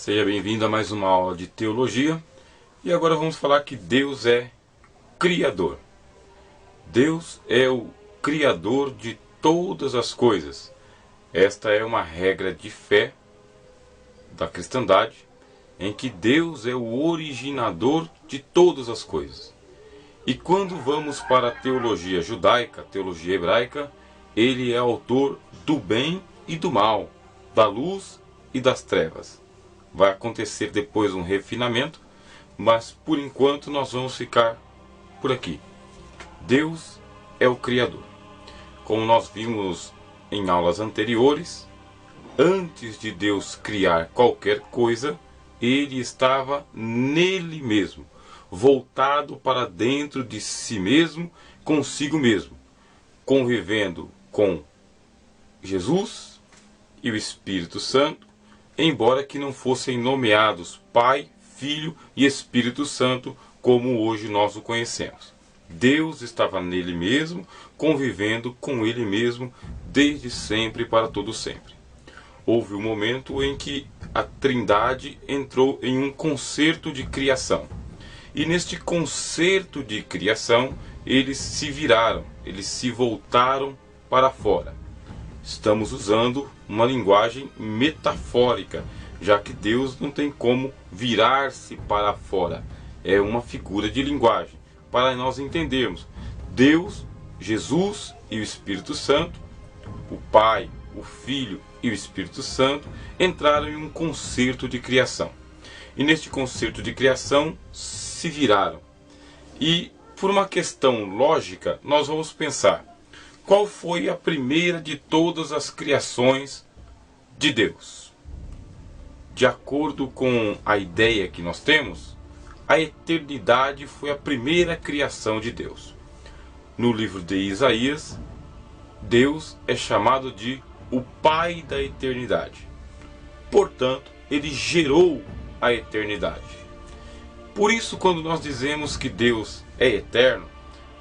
Seja bem-vindo a mais uma aula de teologia. E agora vamos falar que Deus é Criador. Deus é o Criador de todas as coisas. Esta é uma regra de fé da cristandade, em que Deus é o originador de todas as coisas. E quando vamos para a teologia judaica, teologia hebraica, Ele é autor do bem e do mal, da luz e das trevas. Vai acontecer depois um refinamento, mas por enquanto nós vamos ficar por aqui. Deus é o Criador. Como nós vimos em aulas anteriores, antes de Deus criar qualquer coisa, Ele estava nele mesmo, voltado para dentro de si mesmo, consigo mesmo, convivendo com Jesus e o Espírito Santo, embora que não fossem nomeados Pai, Filho e Espírito Santo, como hoje nós o conhecemos. Deus estava nele mesmo, convivendo com ele mesmo, desde sempre para todo sempre. Houve um momento em que a Trindade entrou em um concerto de criação. E neste concerto de criação, eles se viraram, eles se voltaram para fora. Estamos usando uma linguagem metafórica, já que Deus não tem como virar-se para fora. É uma figura de linguagem, para nós entendermos. Deus, Jesus e o Espírito Santo, o Pai, o Filho e o Espírito Santo, entraram em um concerto de criação. E neste concerto de criação se viraram. E por uma questão lógica, nós vamos pensar: qual foi a primeira de todas as criações de Deus? De acordo com a ideia que nós temos, a eternidade foi a primeira criação de Deus. No livro de Isaías, Deus é chamado de o Pai da eternidade. Portanto, Ele gerou a eternidade. Por isso, quando nós dizemos que Deus é eterno,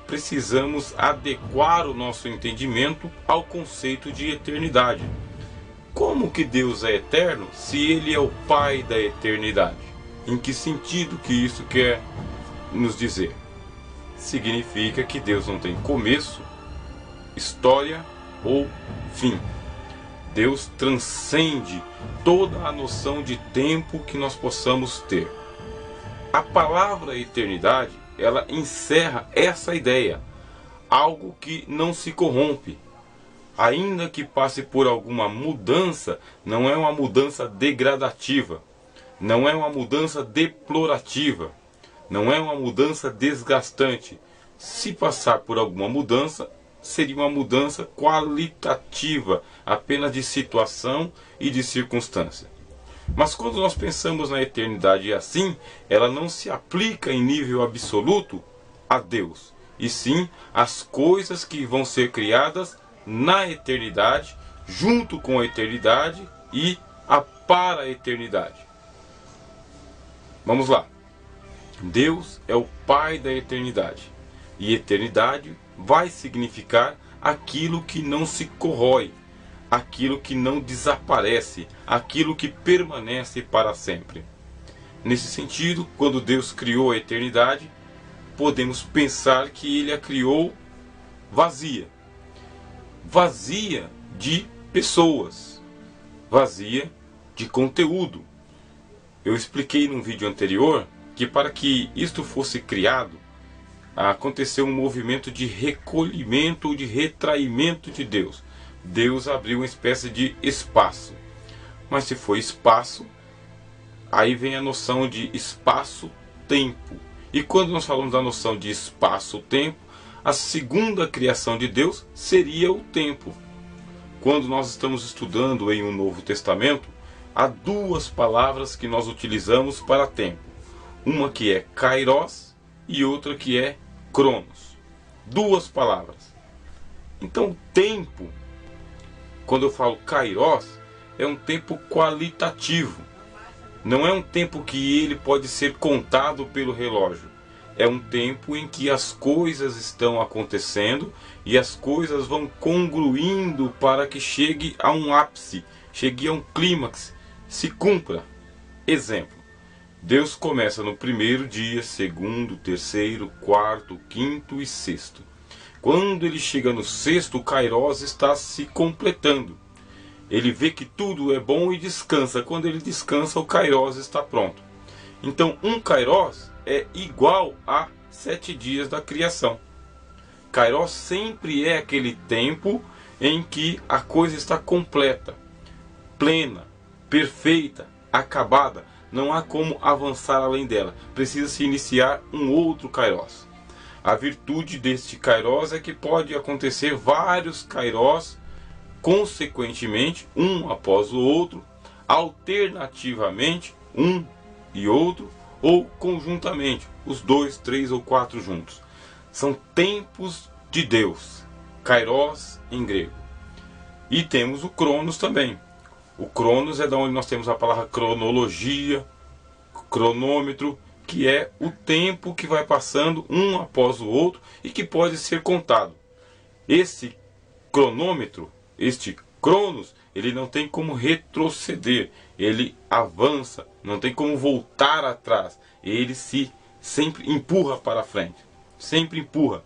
precisamos adequar o nosso entendimento ao conceito de eternidade. Como que Deus é eterno se Ele é o Pai da eternidade? Em que sentido que isso quer nos dizer? Significa que Deus não tem começo, história ou fim. Deus transcende toda a noção de tempo que nós possamos ter. A palavra eternidade, ela encerra essa ideia, algo que não se corrompe. Ainda que passe por alguma mudança, não é uma mudança degradativa, não é uma mudança deplorativa, não é uma mudança desgastante. Se passar por alguma mudança, seria uma mudança qualitativa, apenas de situação e de circunstância. Mas quando nós pensamos na eternidade assim, ela não se aplica em nível absoluto a Deus, e sim às coisas que vão ser criadas na eternidade, junto com a eternidade e para a eternidade. Vamos lá. Deus é o Pai da eternidade, e eternidade vai significar aquilo que não se corrói, aquilo que não desaparece, aquilo que permanece para sempre. Nesse sentido, quando Deus criou a eternidade, podemos pensar que Ele a criou vazia. Vazia de pessoas, vazia de conteúdo. Eu expliquei num vídeo anterior que para que isto fosse criado, aconteceu um movimento de recolhimento ou de retraimento de Deus. Deus abriu uma espécie de espaço. Mas se for espaço, aí vem a noção de espaço-tempo. E quando nós falamos da noção de espaço-tempo, a segunda criação de Deus seria o tempo. Quando nós estamos estudando em um Novo Testamento, há duas palavras que nós utilizamos para tempo. Uma que é kairos e outra que é cronos. Duas palavras. Então, tempo, quando eu falo kairos, é um tempo qualitativo. Não é um tempo que ele pode ser contado pelo relógio. É um tempo em que as coisas estão acontecendo e as coisas vão congruindo para que chegue a um ápice, chegue a um clímax, se cumpra. Exemplo: Deus começa no primeiro dia, segundo, terceiro, quarto, quinto e sexto. Quando ele chega no sexto, o Kairos está se completando. Ele vê que tudo é bom e descansa. Quando ele descansa, o Kairos está pronto. Então, um Kairos é igual a 7 dias da criação. Kairos sempre é aquele tempo em que a coisa está completa, plena, perfeita, acabada. Não há como avançar além dela. Precisa-se iniciar um outro Kairos. A virtude deste Kairos é que pode acontecer vários Kairos consequentemente, um após o outro, alternativamente, um e outro, ou conjuntamente, os 2, 3 ou 4 juntos. São tempos de Deus, Kairos em grego. E temos o Cronos também. O Cronos é da onde nós temos a palavra cronologia, cronômetro, que é o tempo que vai passando um após o outro e que pode ser contado. Esse cronômetro, este Cronos, ele não tem como retroceder, ele avança, não tem como voltar atrás, ele se sempre empurra para frente, sempre empurra.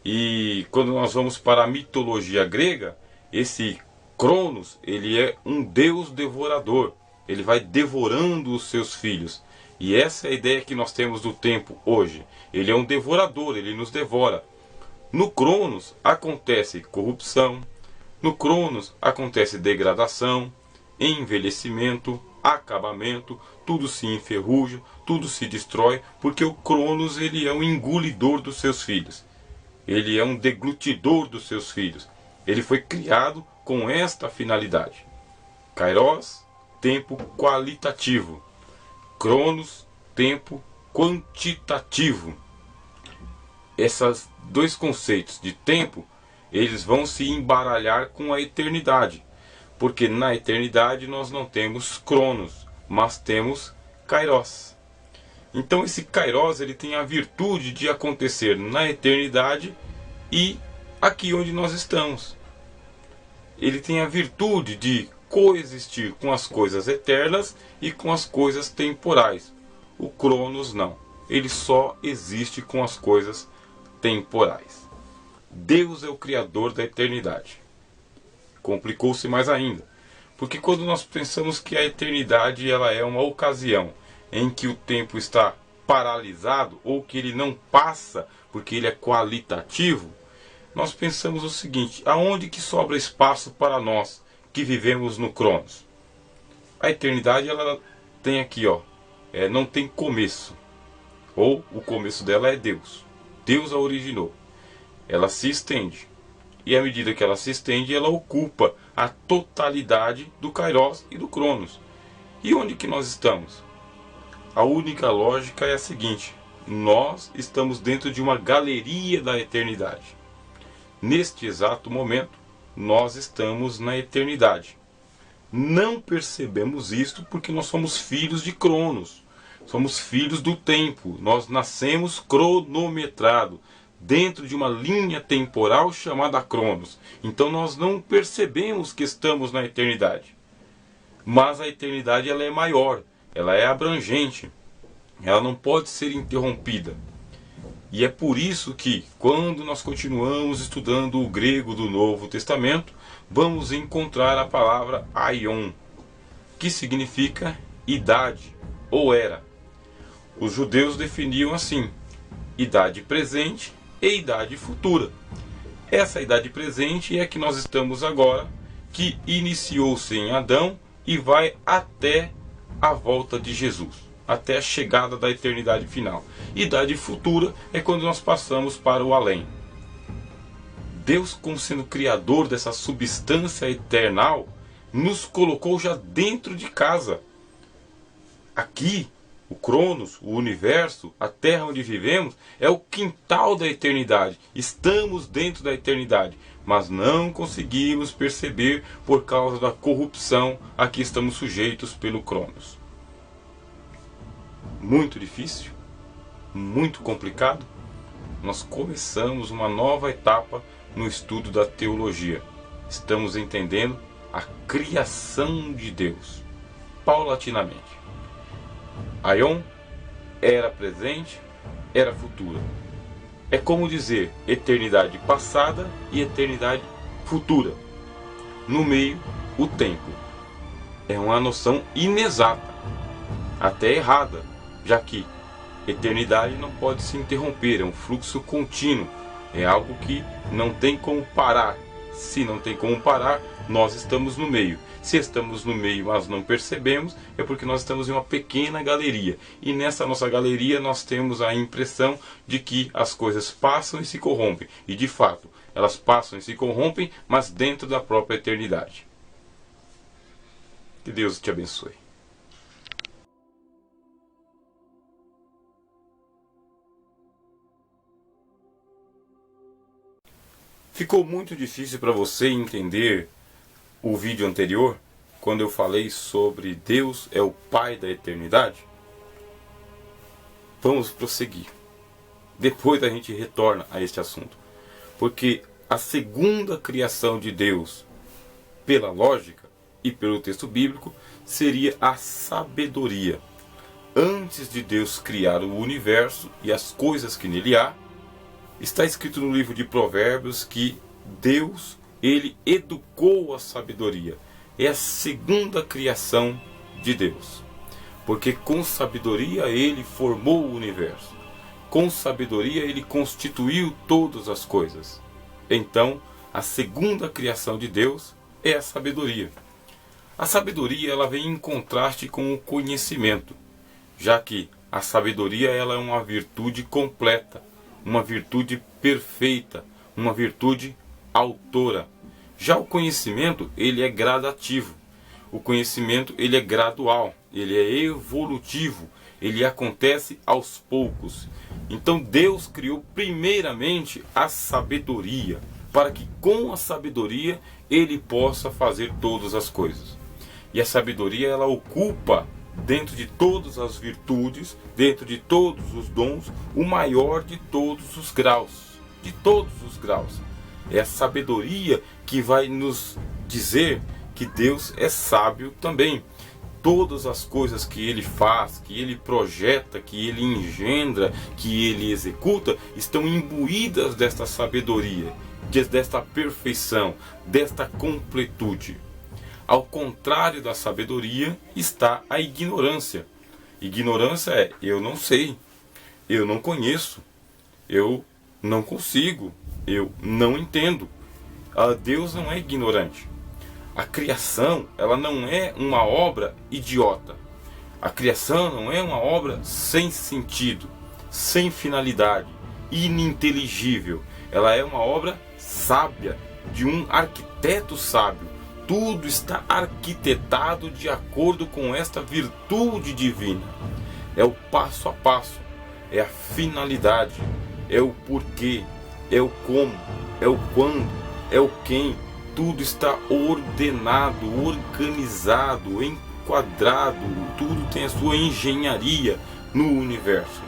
E quando nós vamos para a mitologia grega, esse Cronos, ele é um deus devorador, ele vai devorando os seus filhos. E essa é a ideia que nós temos do tempo hoje. Ele é um devorador, ele nos devora. No Cronos acontece corrupção, no Cronos acontece degradação, envelhecimento, acabamento, tudo se enferruja, tudo se destrói, porque o Cronos ele é um engolidor dos seus filhos. Ele é um deglutidor dos seus filhos. Ele foi criado com esta finalidade. Kairos, tempo qualitativo. Cronos, tempo quantitativo. Esses dois conceitos de tempo, eles vão se embaralhar com a eternidade. Porque na eternidade nós não temos Cronos, mas temos Kairos. Então esse Kairos ele tem a virtude de acontecer na eternidade e aqui onde nós estamos. Ele tem a virtude de coexistir com as coisas eternas e com as coisas temporais. O Cronos não. Ele só existe com as coisas temporais. Deus é o Criador da eternidade. Complicou-se mais ainda. Porque quando nós pensamos que a eternidade ela é uma ocasião em que o tempo está paralisado ou que ele não passa porque ele é qualitativo, nós pensamos o seguinte: aonde que sobra espaço para nós que vivemos no Cronos? A eternidade ela tem aqui, não tem começo, ou o começo dela é Deus. Deus a originou. Ela se estende, e à medida que ela se estende, ela ocupa a totalidade do Kairos e do Cronos. E onde que nós estamos? A única lógica é a seguinte: nós estamos dentro de uma galeria da eternidade. Neste exato momento, nós estamos na eternidade. Não percebemos isto porque nós somos filhos de Cronos. Somos filhos do tempo. Nós nascemos cronometrado dentro de uma linha temporal chamada Cronos. Então nós não percebemos que estamos na eternidade. Mas a eternidade ela é maior, ela é abrangente. Ela não pode ser interrompida. E é por isso que, quando nós continuamos estudando o grego do Novo Testamento, vamos encontrar a palavra aion, que significa idade ou era. Os judeus definiam assim: idade presente e idade futura. Essa idade presente é a que nós estamos agora, que iniciou-se em Adão e vai até a volta de Jesus, até a chegada da eternidade final. Idade futura é quando nós passamos para o além. Deus, como sendo criador dessa substância eternal, nos colocou já dentro de casa. Aqui, o Cronos, o universo, a terra onde vivemos, é o quintal da eternidade. Estamos dentro da eternidade, mas não conseguimos perceber por causa da corrupção a que estamos sujeitos pelo Cronos. Muito difícil, muito complicado. Nós começamos uma nova etapa no estudo da teologia. Estamos entendendo a criação de Deus, paulatinamente. Aion, era presente, era futura. É como dizer eternidade passada e eternidade futura. No meio, o tempo. É uma noção inexata, até errada, já que eternidade não pode se interromper, é um fluxo contínuo, é algo que não tem como parar. Se não tem como parar, nós estamos no meio. Se estamos no meio, mas não percebemos, é porque nós estamos em uma pequena galeria. E nessa nossa galeria nós temos a impressão de que as coisas passam e se corrompem. E de fato, elas passam e se corrompem, mas dentro da própria eternidade. Que Deus te abençoe. Ficou muito difícil para você entender o vídeo anterior, quando eu falei sobre Deus é o Pai da eternidade? Vamos prosseguir. Depois a gente retorna a este assunto. Porque a segunda criação de Deus, pela lógica e pelo texto bíblico, seria a sabedoria. Antes de Deus criar o universo e as coisas que nele há, está escrito no livro de Provérbios que Deus, ele educou a sabedoria. É a segunda criação de Deus. Porque com sabedoria ele formou o universo. Com sabedoria ele constituiu todas as coisas. Então, a segunda criação de Deus é a sabedoria. A sabedoria ela vem em contraste com o conhecimento, já que a sabedoria ela é uma virtude completa, uma virtude perfeita, uma virtude autora. Já o conhecimento, ele é gradativo. O conhecimento, ele é gradual, ele é evolutivo, ele acontece aos poucos. Então Deus criou primeiramente a sabedoria, para que com a sabedoria ele possa fazer todas as coisas. E a sabedoria, ela ocupa dentro de todas as virtudes, dentro de todos os dons, o maior de todos os graus. De todos os graus. É a sabedoria que vai nos dizer que Deus é sábio também. Todas as coisas que Ele faz, que Ele projeta, que Ele engendra, que Ele executa, estão imbuídas desta sabedoria, desta perfeição, desta completude. Ao contrário da sabedoria está a ignorância. Ignorância é eu não sei, eu não conheço, eu não consigo, eu não entendo. Deus não é ignorante. A criação, ela não é uma obra idiota. A criação não é uma obra sem sentido, sem finalidade, ininteligível. Ela é uma obra sábia, de um arquiteto sábio. Tudo está arquitetado de acordo com esta virtude divina. É o passo a passo, é a finalidade, é o porquê, é o como, é o quando, é o quem. Tudo está ordenado, organizado, enquadrado, tudo tem a sua engenharia no universo.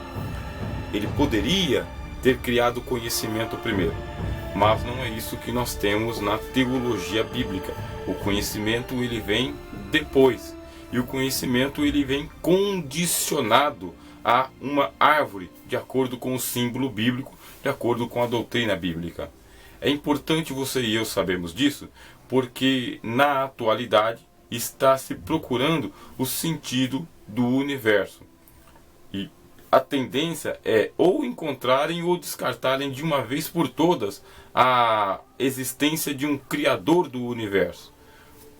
Ele poderia ter criado o conhecimento primeiro, mas não é isso que nós temos na teologia bíblica. O conhecimento ele vem depois, e o conhecimento ele vem condicionado a uma árvore, de acordo com o símbolo bíblico, de acordo com a doutrina bíblica. É importante você e eu sabermos disso, porque na atualidade está se procurando o sentido do universo. E a tendência é ou encontrarem ou descartarem de uma vez por todas a existência de um criador do universo.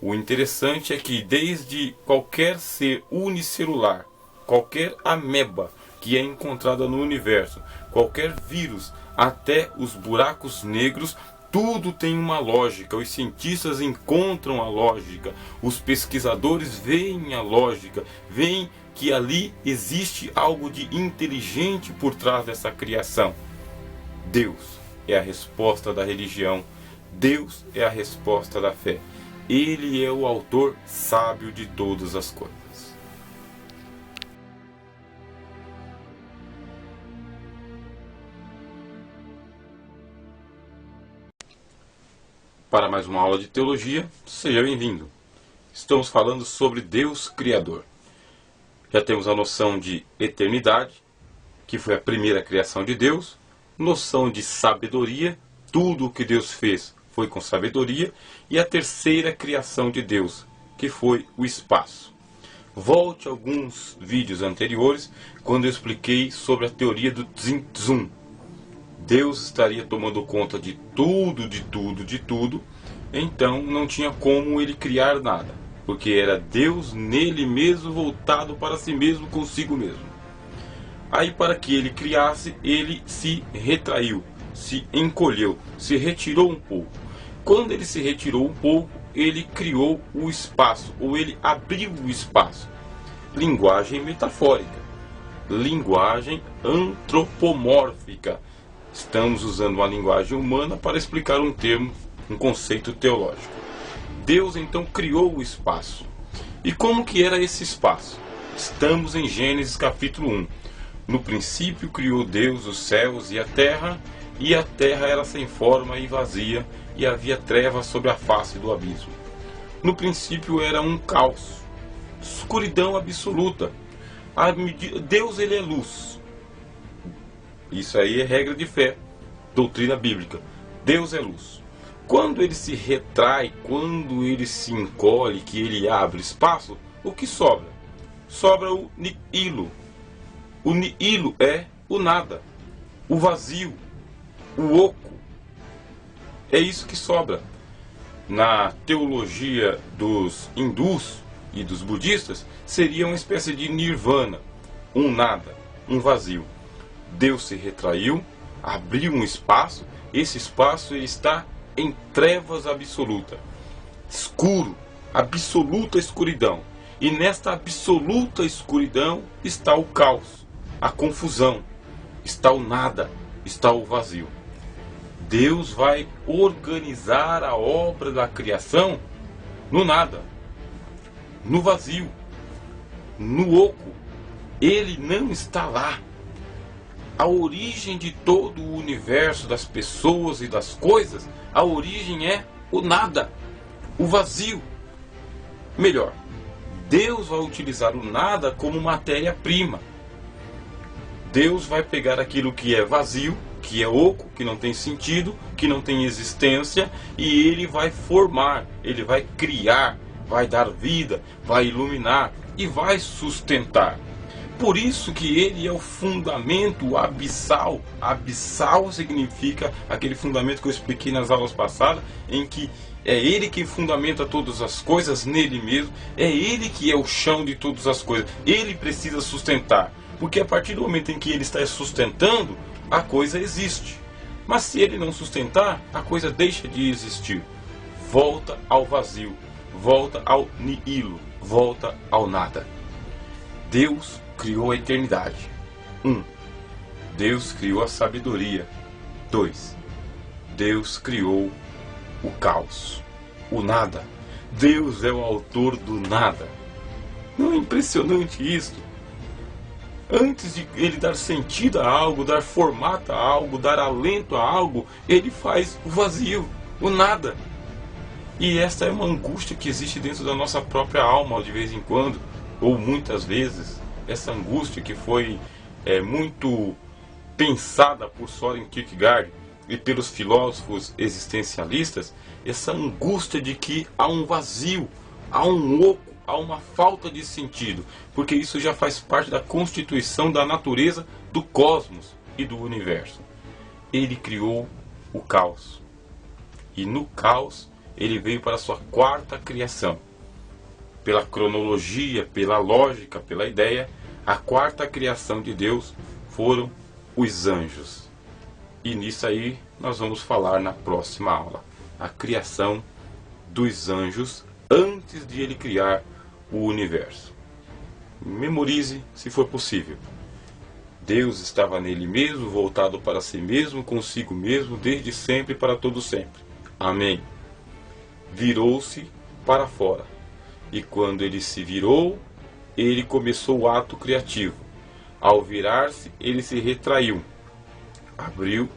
O interessante é que desde qualquer ser unicelular, qualquer ameba que é encontrada no universo, qualquer vírus, até os buracos negros, tudo tem uma lógica. Os cientistas encontram a lógica, os pesquisadores veem a lógica, veem que ali existe algo de inteligente por trás dessa criação. Deus é a resposta da religião, Deus é a resposta da fé. Ele é o autor sábio de todas as coisas. Para mais uma aula de teologia, seja bem-vindo. Estamos falando sobre Deus Criador. Já temos a noção de eternidade, que foi a primeira criação de Deus, noção de sabedoria, tudo o que Deus fez foi com sabedoria, e a terceira criação de Deus, que foi o espaço. Volte a alguns vídeos anteriores, quando eu expliquei sobre a teoria do Tzimtzum. Deus estaria tomando conta de tudo, então não tinha como ele criar nada, porque era Deus nele mesmo, voltado para si mesmo, consigo mesmo. Aí, para que ele criasse, ele se retraiu, se encolheu, se retirou um pouco. Quando ele se retirou um pouco, ele criou o espaço, ou ele abriu o espaço. Linguagem metafórica, linguagem antropomórfica. Estamos usando uma linguagem humana para explicar um termo, um conceito teológico. Deus então criou o espaço. E como que era esse espaço? Estamos em Gênesis capítulo 1. No princípio criou Deus os céus e a terra era sem forma e vazia, e havia trevas sobre a face do abismo. No princípio era um caos, escuridão absoluta. Deus, ele é luz. Isso aí é regra de fé, doutrina bíblica. Deus é luz. Quando ele se retrai, quando ele se encolhe, que ele abre espaço, o que sobra? Sobra o nihilo. O nihilo é o nada, o vazio, o oco. É isso que sobra. Na teologia dos hindus e dos budistas, seria uma espécie de nirvana, um nada, um vazio. Deus se retraiu, abriu um espaço, esse espaço está em trevas absoluta, escuro, absoluta escuridão. E nesta absoluta escuridão está o caos, a confusão, está o nada, está o vazio. Deus vai organizar a obra da criação no nada, no vazio, no oco. Ele não está lá. A origem de todo o universo, das pessoas e das coisas, a origem é o nada, o vazio. Melhor, Deus vai utilizar o nada como matéria-prima. Deus vai pegar aquilo que é vazio, que é oco, que não tem sentido, que não tem existência, e ele vai formar, ele vai criar, vai dar vida, vai iluminar e vai sustentar. Por isso que ele é o fundamento abissal. Abissal significa aquele fundamento que eu expliquei nas aulas passadas, em que é ele quem fundamenta todas as coisas nele mesmo, é ele que é o chão de todas as coisas. Ele precisa sustentar, porque a partir do momento em que ele está sustentando, a coisa existe. Mas se ele não sustentar, a coisa deixa de existir. Volta ao vazio, volta ao nihilo, volta ao nada. Deus criou a eternidade. 1. Deus criou a sabedoria. 2. Deus criou o caos, o nada. Deus é o autor do nada. Não é impressionante isso? Antes de ele dar sentido a algo, dar formato a algo, dar alento a algo, ele faz o vazio, o nada. E esta é uma angústia que existe dentro da nossa própria alma de vez em quando, ou muitas vezes. Essa angústia que foi muito pensada por Søren Kierkegaard e pelos filósofos existencialistas, essa angústia de que há um vazio, há um oco, há uma falta de sentido, porque isso já faz parte da constituição da natureza do cosmos e do universo. Ele criou o caos, e no caos ele veio para a sua quarta criação. Pela cronologia, pela lógica, pela ideia, a quarta criação de Deus foram os anjos. E nisso aí nós vamos falar na próxima aula. A criação dos anjos antes de ele criar o universo. Memorize se for possível. Deus estava nele mesmo, voltado para si mesmo, consigo mesmo, desde sempre, para todo sempre. Amém. Virou-se para fora. E quando ele se virou, ele começou o ato criativo. Ao virar-se, ele se retraiu, abriu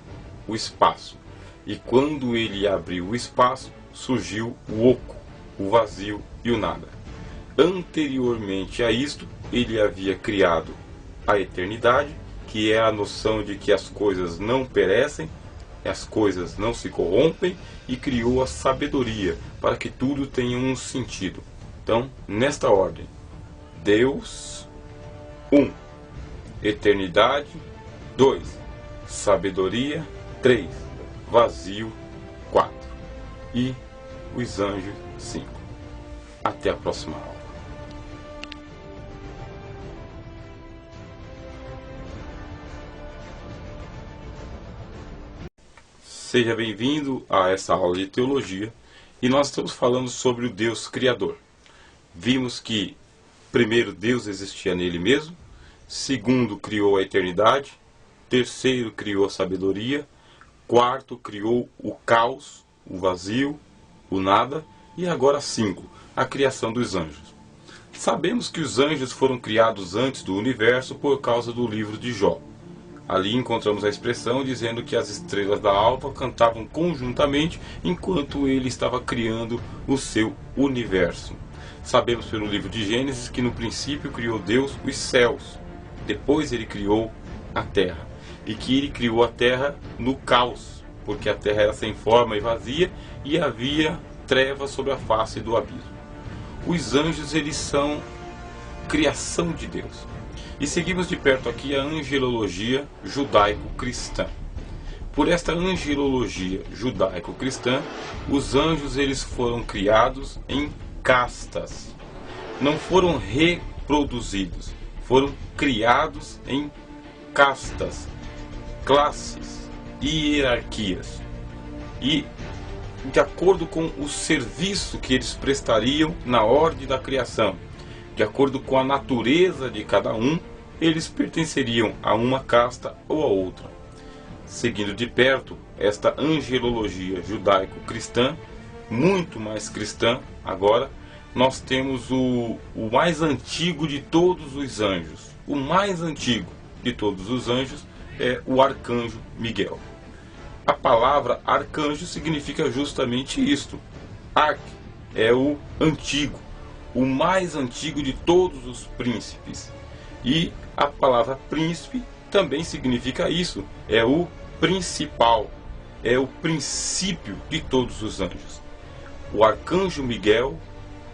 o espaço. E quando ele abriu o espaço, surgiu o oco, o vazio e o nada. Anteriormente a isto, ele havia criado a eternidade, que é a noção de que as coisas não perecem, as coisas não se corrompem, e criou a sabedoria para que tudo tenha um sentido. Então, nesta ordem: Deus, 1. Eternidade, 2. Sabedoria, 3. Vazio, 4. E os anjos, 5. Até a próxima aula. Seja bem-vindo a essa aula de teologia, e nós estamos falando sobre o Deus Criador. Vimos que, primeiro, Deus existia nele mesmo, segundo, criou a eternidade, terceiro, criou a sabedoria, quarto, criou o caos, o vazio, o nada, e agora 5, a criação dos anjos. Sabemos que os anjos foram criados antes do universo por causa do livro de Jó. Ali encontramos a expressão dizendo que as estrelas da alva cantavam conjuntamente enquanto ele estava criando o seu universo. Sabemos pelo livro de Gênesis que no princípio criou Deus os céus, depois ele criou a terra, e que ele criou a terra no caos, porque a terra era sem forma e vazia e havia trevas sobre a face do abismo. Os anjos, eles são criação de Deus. E seguimos de perto aqui a angelologia judaico-cristã. Por esta angelologia judaico-cristã, os anjos, eles foram criados em castas. Não foram reproduzidos, foram criados em castas, classes e hierarquias. E de acordo com o serviço que eles prestariam na ordem da criação, de acordo com a natureza de cada um, eles pertenceriam a uma casta ou a outra. Seguindo de perto esta angelologia judaico-cristã, muito mais cristã agora, nós temos o mais antigo de todos os anjos. O mais antigo de todos os anjos é o arcanjo Miguel. A palavra arcanjo significa justamente isto. Arc é o antigo, o mais antigo de todos os príncipes. E a palavra príncipe também significa isso, é o principal, é o princípio de todos os anjos. O arcanjo Miguel,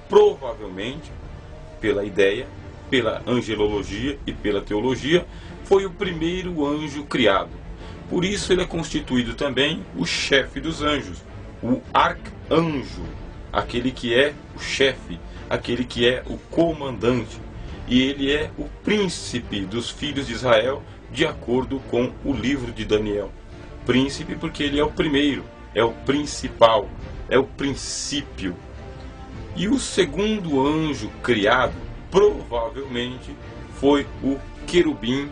provavelmente, pela ideia, pela angelologia e pela teologia, foi o primeiro anjo criado. Por isso ele é constituído também o chefe dos anjos, o arcanjo, aquele que é o chefe, aquele que é o comandante. E ele é o príncipe dos filhos de Israel, de acordo com o livro de Daniel. Príncipe porque ele é o primeiro, é o principal, é o princípio. E o segundo anjo criado, provavelmente, foi o querubim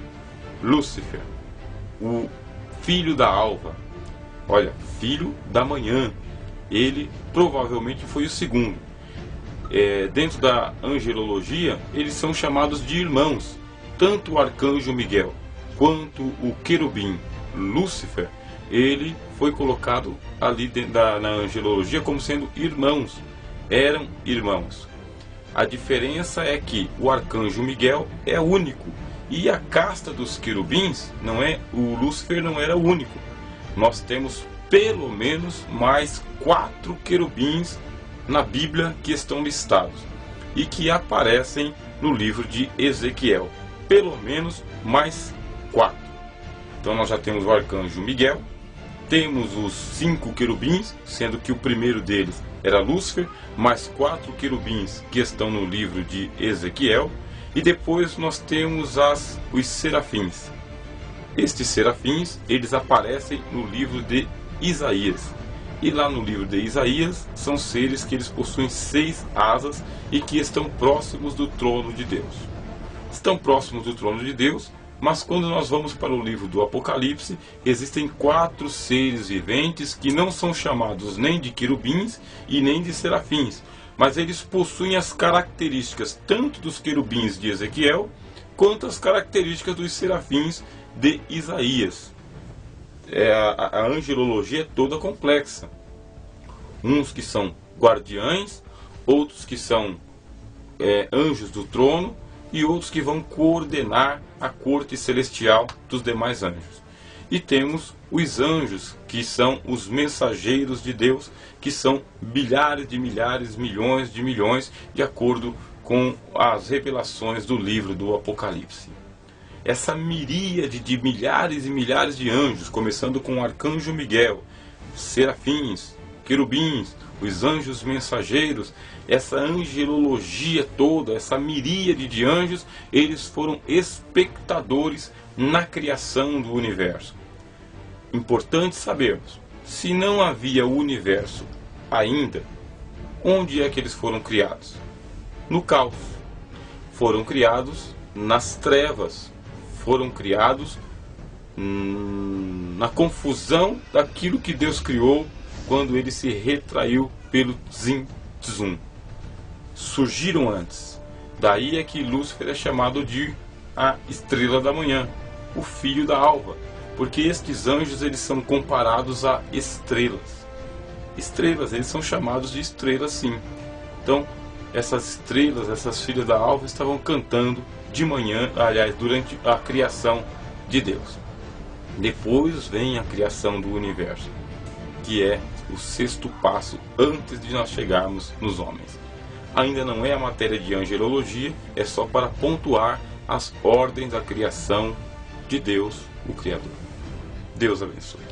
Lúcifer, o filho da alva. Olha, filho da manhã. Ele provavelmente foi o segundo. Dentro da angelologia, eles são chamados de irmãos. Tanto o arcanjo Miguel quanto o querubim Lúcifer, ele foi colocado ali na angelologia como sendo irmãos. Eram irmãos. A diferença é que o arcanjo Miguel é único. E a casta dos querubins, o Lúcifer não era o único. Nós temos pelo menos mais 4 querubins na Bíblia que estão listados e que aparecem no livro de Ezequiel. Pelo menos mais 4. Então nós já temos o arcanjo Miguel, temos os 5 querubins, sendo que o primeiro deles era Lúcifer, mais 4 querubins que estão no livro de Ezequiel, e depois nós temos os serafins. Estes serafins, eles aparecem no livro de Isaías. E lá no livro de Isaías, são seres que eles possuem 6 asas e que estão próximos do trono de Deus. Estão próximos do trono de Deus, mas quando nós vamos para o livro do Apocalipse, existem 4 seres viventes que não são chamados nem de querubins e nem de serafins, mas eles possuem as características tanto dos querubins de Ezequiel, quanto as características dos serafins de Isaías. A angelologia é toda complexa. Uns que são guardiães, outros que são anjos do trono, e outros que vão coordenar a corte celestial dos demais anjos. E temos os anjos, que são os mensageiros de Deus, que são bilhares de milhares, milhões de milhões, de acordo com as revelações do livro do Apocalipse. Essa miríade de milhares e milhares de anjos, começando com o arcanjo Miguel, serafins, querubins, os anjos mensageiros, essa angelologia toda, essa miríade de anjos, eles foram espectadores na criação do universo. Importante sabermos, se não havia o universo ainda, onde é que eles foram criados? No caos. Foram criados nas trevas. Foram criados na confusão daquilo que Deus criou quando ele se retraiu pelo Tzim-Tzum. Surgiram antes. Daí é que Lúcifer é chamado de a estrela da manhã, o filho da alva, porque estes anjos eles são comparados a estrelas. Estrelas, eles são chamados de estrelas, sim. Então, essas estrelas, essas filhas da alva estavam cantando de manhã, aliás, durante a criação de Deus. Depois vem a criação do universo, que é o sexto passo antes de nós chegarmos nos homens. Ainda não é a matéria de angelologia, é só para pontuar as ordens da criação de Deus, o Criador. Deus abençoe.